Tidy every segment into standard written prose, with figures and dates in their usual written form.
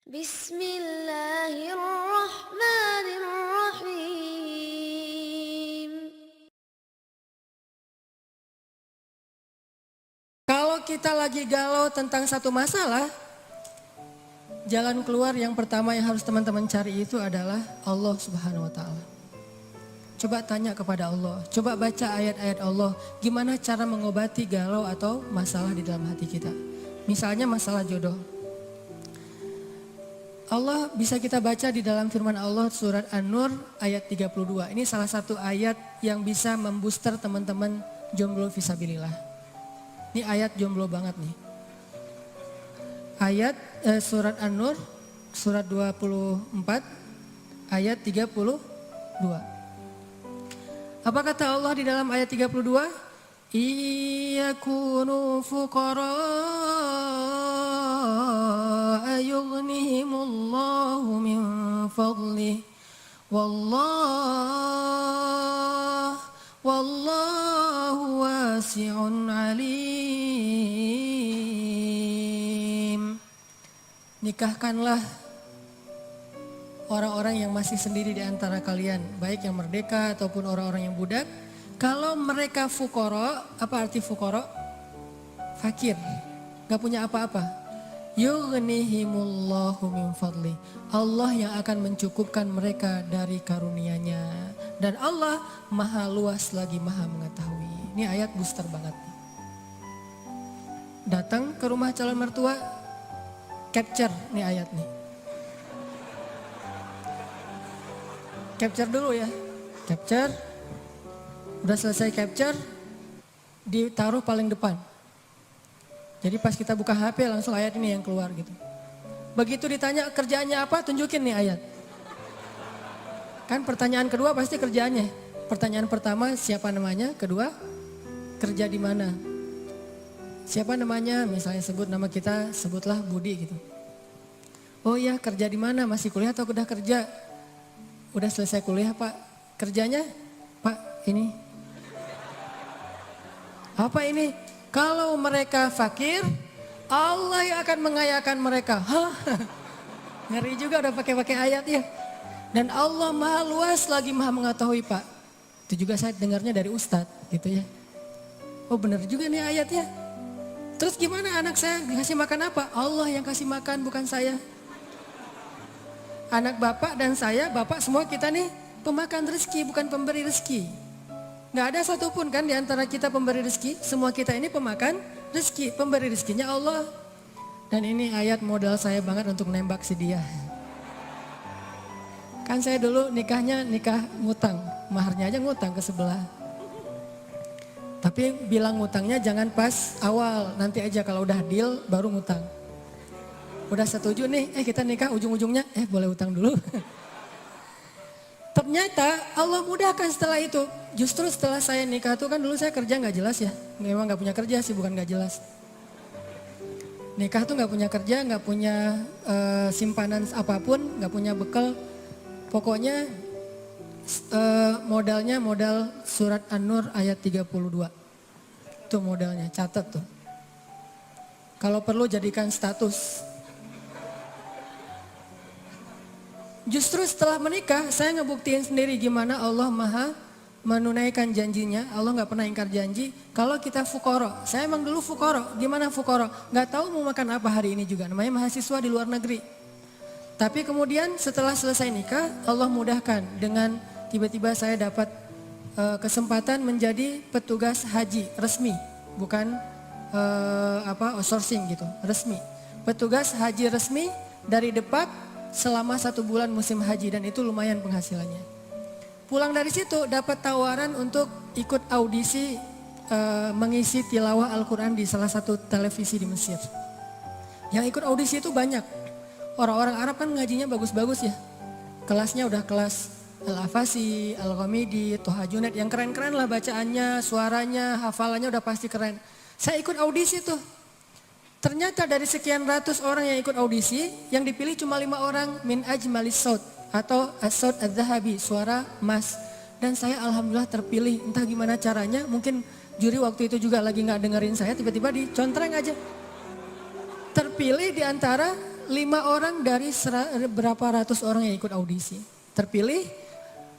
Bismillahirrahmanirrahim. Kalau kita lagi galau tentang satu masalah, jalan keluar yang pertama yang harus teman-teman cari itu adalah Allah Subhanahu wa Ta'ala. Coba tanya kepada Allah, coba baca ayat-ayat Allah, gimana cara mengobati galau atau masalah di dalam hati kita. Misalnya masalah jodoh. Allah bisa kita baca di dalam firman Allah surat An-Nur ayat 32. Ini salah satu ayat yang bisa membooster teman-teman jomblo fisabilillah. Ini ayat jomblo banget nih. Ayat surat An-Nur surat 24 ayat 32. Apa kata Allah di dalam ayat 32? Iyakunu fuqara yughnihimullahu min fadlih wallahu wasi'un alim. Nikahkanlah orang-orang yang masih sendiri di antara kalian, baik yang merdeka ataupun orang-orang yang budak. Kalau mereka fukoro, apa arti fukoro? Fakir, gak punya apa-apa. Yughnihimullahu min fadli. Allah yang akan mencukupkan mereka dari karunia-Nya. Dan Allah maha luas lagi maha mengetahui. Ini ayat booster banget nih. Datang ke rumah calon mertua, capture nih ayat nih. Capture dulu ya, capture. Udah selesai capture, ditaruh paling depan. Jadi pas kita buka HP langsung ayat ini yang keluar gitu. Begitu ditanya kerjaannya apa, tunjukin nih ayat. Kan pertanyaan kedua pasti kerjaannya. Pertanyaan pertama siapa namanya, kedua kerja di mana. Siapa namanya, misalnya sebut nama kita, sebutlah Budi gitu. Oh iya, kerja di mana, masih kuliah atau udah kerja? Udah selesai kuliah Pak, kerjanya Pak ini. Apa ini? Kalau mereka fakir, Allah yang akan mengayakan mereka. Hah? Ngeri juga udah pakai ayat ya. Dan Allah maha luas lagi maha mengetahui Pak. Itu juga saya dengarnya dari Ustadz gitu ya. Oh benar juga nih ayatnya. Terus gimana anak saya dikasih makan apa? Allah yang kasih makan bukan saya. Anak bapak dan saya, bapak semua kita nih pemakan rezeki bukan pemberi rezeki. Gak ada satupun kan di antara kita pemberi rezeki, semua kita ini pemakan rezeki, pemberi rezekinya Allah. Dan ini ayat modal saya banget untuk nembak si dia. Kan saya dulu nikahnya nikah ngutang, maharnya aja ngutang ke sebelah. Tapi bilang ngutangnya jangan pas awal, nanti aja kalau udah deal baru ngutang. Udah setuju nih, kita nikah ujung-ujungnya, boleh utang dulu. Ternyata Allah mudahkan setelah itu. Justru setelah saya nikah tuh kan dulu saya kerja gak jelas ya. Memang gak punya kerja sih, bukan gak jelas. Nikah tuh gak punya kerja, gak punya simpanan apapun, gak punya bekal. Pokoknya modalnya modal surat An-Nur ayat 32. Itu modalnya, catat tuh. Kalau perlu jadikan status. Justru setelah menikah saya ngebuktiin sendiri gimana Allah maha menunaikan janjinya. Allah gak pernah ingkar janji. Kalau kita fukoro, saya emang dulu fukoro. Gimana fukoro? Gak tahu mau makan apa hari ini juga. Namanya mahasiswa di luar negeri. Tapi kemudian setelah selesai nikah Allah mudahkan dengan tiba-tiba saya dapat kesempatan menjadi petugas haji resmi. Bukan outsourcing gitu, resmi. Petugas haji resmi dari Depak selama 1 bulan musim haji dan itu lumayan penghasilannya. Pulang dari situ dapat tawaran untuk ikut audisi mengisi tilawah Al-Quran di salah satu televisi di Mesir. Yang ikut audisi itu banyak. Orang-orang Arab kan ngajinya bagus-bagus ya. Kelasnya udah kelas Al-Afasi, Al-Ghamidi, Toha Junaid yang keren-keren lah bacaannya, suaranya, hafalannya udah pasti keren. Saya ikut audisi tuh. Ternyata dari sekian ratus orang yang ikut audisi, yang dipilih cuma 5 orang min ajmalis saut atau as-saut adz-dzahabi, suara emas. Dan saya alhamdulillah terpilih, entah gimana caranya, mungkin juri waktu itu juga lagi gak dengerin saya, tiba-tiba dicontreng aja. Terpilih di antara 5 orang dari berapa ratus orang yang ikut audisi. Terpilih,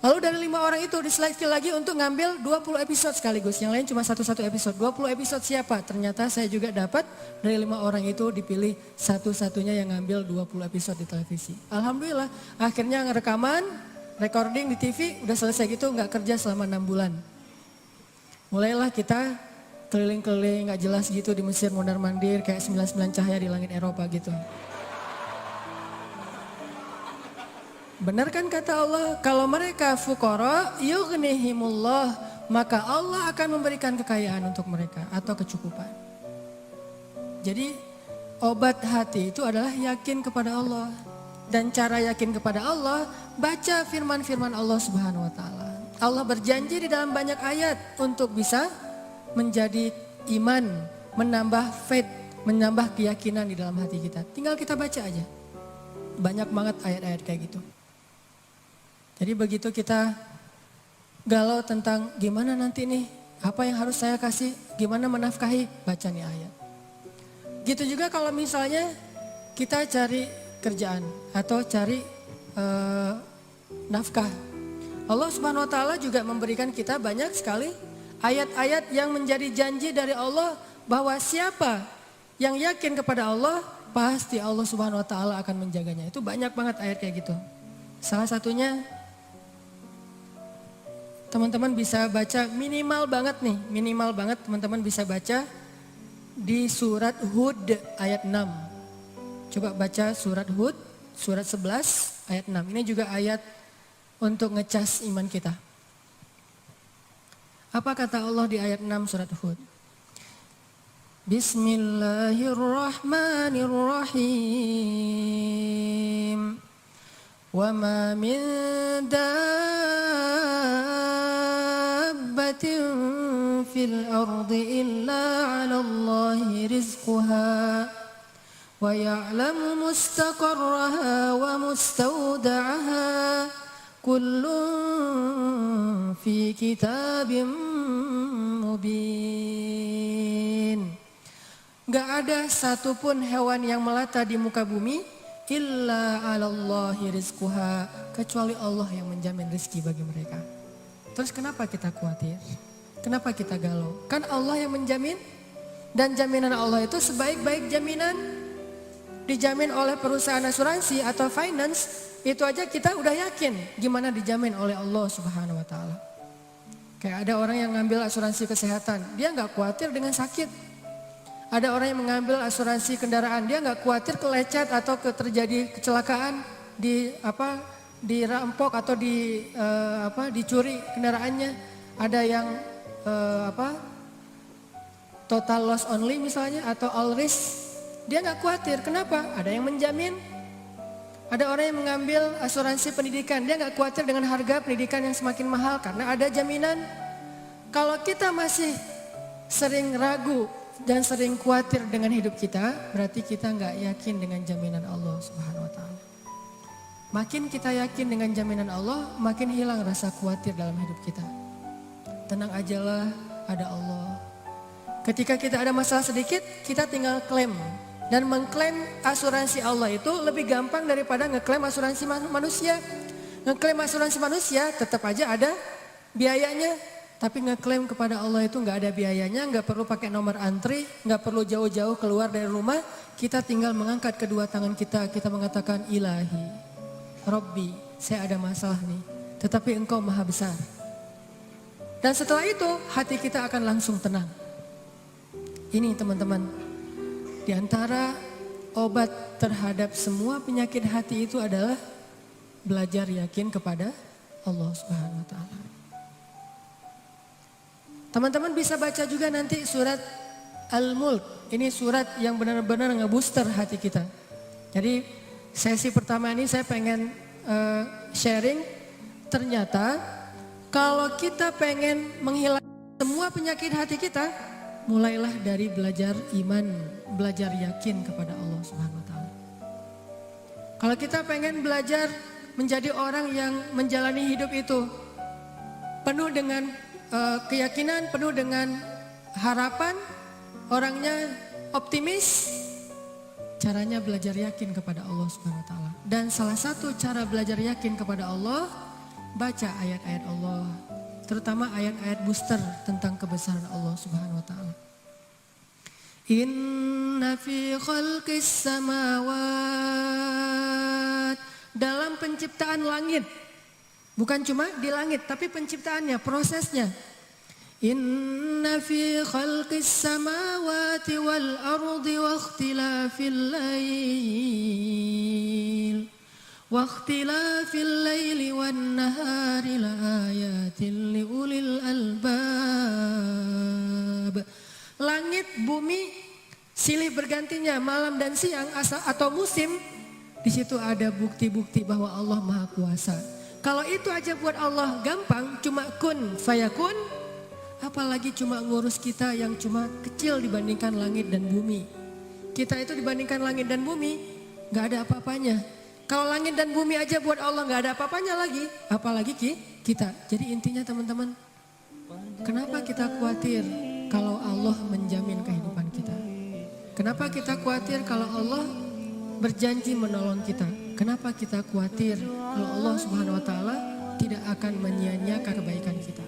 lalu dari 5 orang itu diseleksi lagi untuk ngambil 20 episode sekaligus. Yang lain cuma satu episode. 20 episode siapa? Ternyata saya juga dapat dari 5 orang itu dipilih satu-satunya yang ngambil 20 episode di televisi. Alhamdulillah, akhirnya rekaman, recording di TV, udah selesai gitu, nggak kerja selama 6 bulan. Mulailah kita keliling-keliling gak jelas gitu di Mesir mondar-mandir kayak 99 cahaya di langit Eropa gitu. Benar kan kata Allah, kalau mereka fuqara yughnihimullah, maka Allah akan memberikan kekayaan untuk mereka atau kecukupan. Jadi obat hati itu adalah yakin kepada Allah. Dan cara yakin kepada Allah, baca firman-firman Allah Subhanahu wa taala. Allah berjanji di dalam banyak ayat untuk bisa menjadi iman, menambah faith, menambah keyakinan di dalam hati kita. Tinggal kita baca aja. Banyak banget ayat-ayat kayak gitu. Jadi begitu kita galau tentang gimana nanti nih, apa yang harus saya kasih, gimana menafkahi, baca nih ayat. Gitu juga kalau misalnya kita cari kerjaan atau cari nafkah. Allah Subhanahu wa taala juga memberikan kita banyak sekali ayat-ayat yang menjadi janji dari Allah bahwa siapa yang yakin kepada Allah, pasti Allah Subhanahu wa taala akan menjaganya. Itu banyak banget ayat kayak gitu. Salah satunya teman-teman bisa baca minimal banget teman-teman bisa baca di surat Hud ayat 6. Coba baca surat Hud, surat 11 ayat 6. Ini juga ayat untuk ngecas iman kita. Apa kata Allah di ayat 6 surat Hud? Bismillahirrahmanirrahim. Wa ma min dabbatin fil ardi illa 'ala Allahi rizquha wa ya'lamu mustaqarraha wa mustawda'aha. Kullun fi kitabim mubin. Gak ada satupun hewan yang melata di muka bumi illa 'alallahi rizquha, kecuali Allah yang menjamin rezeki bagi mereka. Terus kenapa kita khawatir? Kenapa kita galau? Kan Allah yang menjamin, dan jaminan Allah itu sebaik-baik jaminan dijamin oleh perusahaan asuransi atau finance. Itu aja kita udah yakin gimana dijamin oleh Allah Subhanahu wa taala. Kayak ada orang yang ngambil asuransi kesehatan, dia nggak khawatir dengan sakit. Ada orang yang mengambil asuransi kendaraan, dia nggak khawatir kelecet atau terjadi kecelakaan, dirampok atau dicuri kendaraannya. Ada yang total loss only misalnya atau all risk. Dia nggak khawatir, kenapa? Ada yang menjamin. Ada orang yang mengambil asuransi pendidikan, dia nggak khawatir dengan harga pendidikan yang semakin mahal karena ada jaminan. Kalau kita masih sering ragu dan sering khawatir dengan hidup kita, berarti kita nggak yakin dengan jaminan Allah Subhanahu wa taala. Makin kita yakin dengan jaminan Allah, makin hilang rasa khawatir dalam hidup kita. Tenang ajalah, ada Allah. Ketika kita ada masalah sedikit, kita tinggal klaim. Dan mengklaim asuransi Allah itu lebih gampang daripada ngeklaim asuransi manusia. Ngeklaim asuransi manusia tetap aja ada biayanya. Tapi ngeklaim kepada Allah itu nggak ada biayanya, nggak perlu pakai nomor antri, nggak perlu jauh-jauh keluar dari rumah. Kita tinggal mengangkat kedua tangan kita mengatakan Ilahi, Robbi, saya ada masalah nih. Tetapi Engkau maha besar. Dan setelah itu hati kita akan langsung tenang. Ini teman-teman. Di antara obat terhadap semua penyakit hati itu adalah belajar yakin kepada Allah Subhanahu wa taala. Teman-teman bisa baca juga nanti surat Al-Mulk. Ini surat yang benar-benar ngebooster hati kita. Jadi sesi pertama ini saya pengen sharing. Ternyata kalau kita pengen menghilangkan semua penyakit hati kita, mulailah dari belajar iman, belajar yakin kepada Allah Subhanahu wa taala. Kalau kita pengen belajar menjadi orang yang menjalani hidup itu penuh dengan keyakinan, penuh dengan harapan, orangnya optimis, Caranya belajar yakin kepada Allah Subhanahu wa taala. Dan salah satu cara belajar yakin kepada Allah, baca ayat-ayat Allah, terutama ayat-ayat booster tentang kebesaran Allah Subhanahu wa taala. Inna fi khalqis samawat, dalam penciptaan langit. Bukan cuma di langit, tapi penciptaannya, prosesnya. Inna fi khalqis samawati wal ardi wa ikhtilafil laili wan nahari la ayatin li ulil albab. Langit, bumi, silih bergantinya malam dan siang atau musim, di situ ada bukti-bukti bahwa Allah Maha Kuasa. Kalau itu aja buat Allah gampang, cuma kun fayakun, apalagi cuma ngurus kita yang cuma kecil dibandingkan langit dan bumi. Kita itu dibandingkan langit dan bumi gak ada apa-apanya. Kalau langit dan bumi aja buat Allah gak ada apa-apanya lagi, apalagi kita. Jadi intinya teman-teman, kenapa kita khawatir kalau Allah menjamin kehidupan kita? Kenapa kita khawatir kalau Allah berjanji menolong kita? Kenapa kita khawatir kalau Allah Subhanahu wa taala tidak akan menyia-nyiakan kebaikan kita?